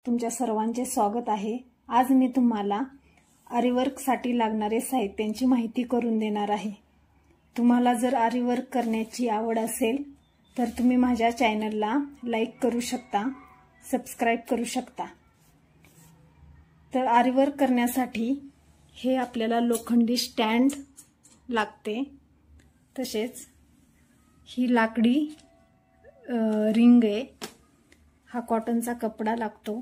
तुमच्या सर्वांचे स्वागत आहे। आज मी तुम्हाला आरीवर्कसाठी लागणारे साहित्यांची माहिती करून देणार आहे। तुम्हाला जर आरीवर्क करण्याची आवड असेल तर तुम्ही माझ्या चॅनलला लाईक करू शकता, सबस्क्राइब करू शकता। तर आरीवर्क करण्यासाठी हे आपल्याला लोखंडी स्टँड लागते, तसेच ही लाकडी रिंग आहे, हा कॉटनचा कपडा लागतो,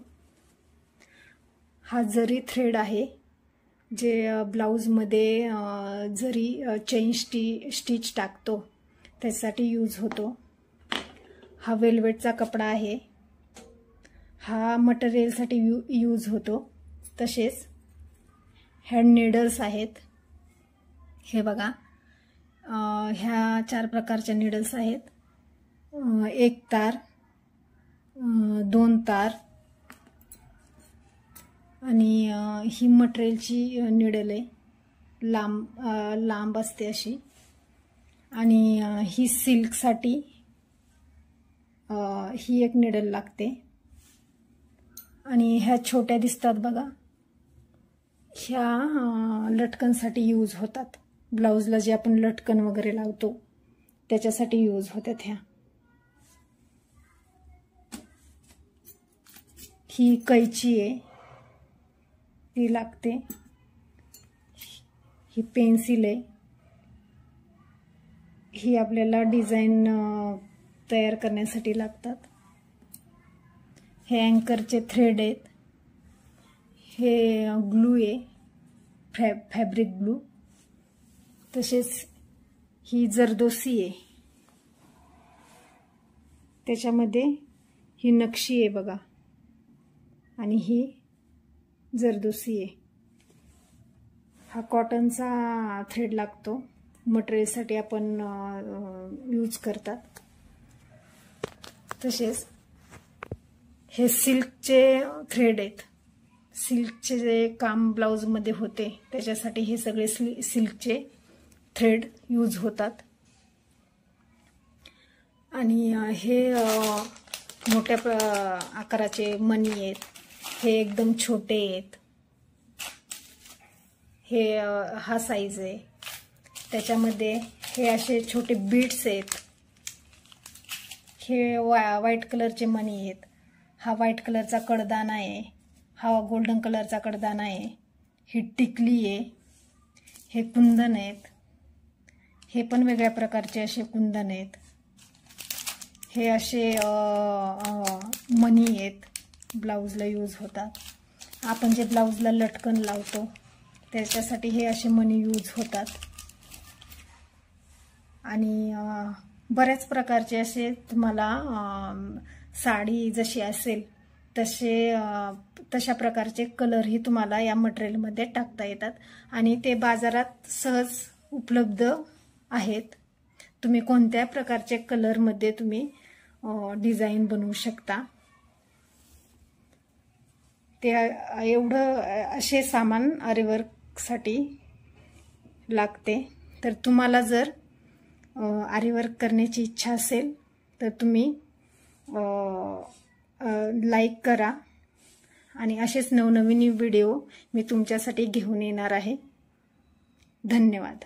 हा जरी थ्रेड आहे जे ब्लाउज मध्ये जरी चेन स्टिच टाकतो त्यासाठी यूज होतो, हा वेल्वेटचा कपडा आहे, हा मटेरियल साठी यूज होतो। तसेच हँड नीडल्स आहेत, हे बघा, ह्या 4 प्रकारच्या नीडल्स आहेत, 1 तार, 2 तार आणि ही मटेरियलची नीडल आहे, लांब असते अशी, आणि ही सिल्क साठी ही एक नीडल लागते। आणि ह्या छोट्या दिसतात बघा, ह्या लटकनसाठी यूज होतात, ब्लाउजला जे आपण लटकन वगैरे लावतो त्याच्यासाठी यूज होतात। ह्या ही कैची आहे, ती लागते, ही पेन्सिल आहे, ही आपल्याला डिझाइन तयार करण्यासाठी लागतात, हे अँकरचे थ्रेड आहेत, हे ग्लू आहे, फॅब्रिक ग्लू, तसेच ही जरदोसी आहे, त्याच्यामध्ये ही नक्षी आहे बघा, आणि ही जरदोसी आहे। हा कॉटनचा थ्रेड लागतो, मटेरियलसाठी आपण यूज करतात। तसेच हे सिल्कचे थ्रेड आहेत, सिल्कचे जे काम ब्लाउज मध्ये होते त्याच्यासाठी हे सगळे सिल्कचे थ्रेड यूज होतात। आणि हे मोठ्या आकाराचे मणी आहेत, हे एकदम छोटे आहेत, हे हा साइज आहे, त्याच्यामध्ये हे असे छोटे बीड्स आहेत, हे व्हाईट कलरचे मणी आहेत, हा व्हाईट कलरचा कडदाना आहे, हा गोल्डन कलरचा कडदाना आहे, ही टिकली आहे, हे कुंदन आहेत, हे पण वेगळ्या प्रकारचे असे कुंदन आहेत, हे असे मणी आहेत, ब्लाउजला यूज होतात, आपण जे ब्लाउजला लटकन लावतो त्याच्यासाठी हे असे मणी यूज होतात। आणि बऱ्याच प्रकारचे असे तुम्हाला साडी जशी असेल तशा प्रकारचे कलरही तुम्हाला या मटेरियलमध्ये टाकता येतात, आणि ते बाजारात सहज उपलब्ध आहेत। तुम्ही कोणत्या प्रकारचे कलरमध्ये तुम्ही डिझाइन बनवू शकता। ते एवढं असे सामान आरीवर्कसाठी लागते। तर तुम्हाला जर आरीवर्क करण्याची इच्छा असेल तर तुम्ही लाईक करा, आणि असेच नवनवीन व्हिडिओ मी तुमच्यासाठी घेऊन येणार आहे। धन्यवाद।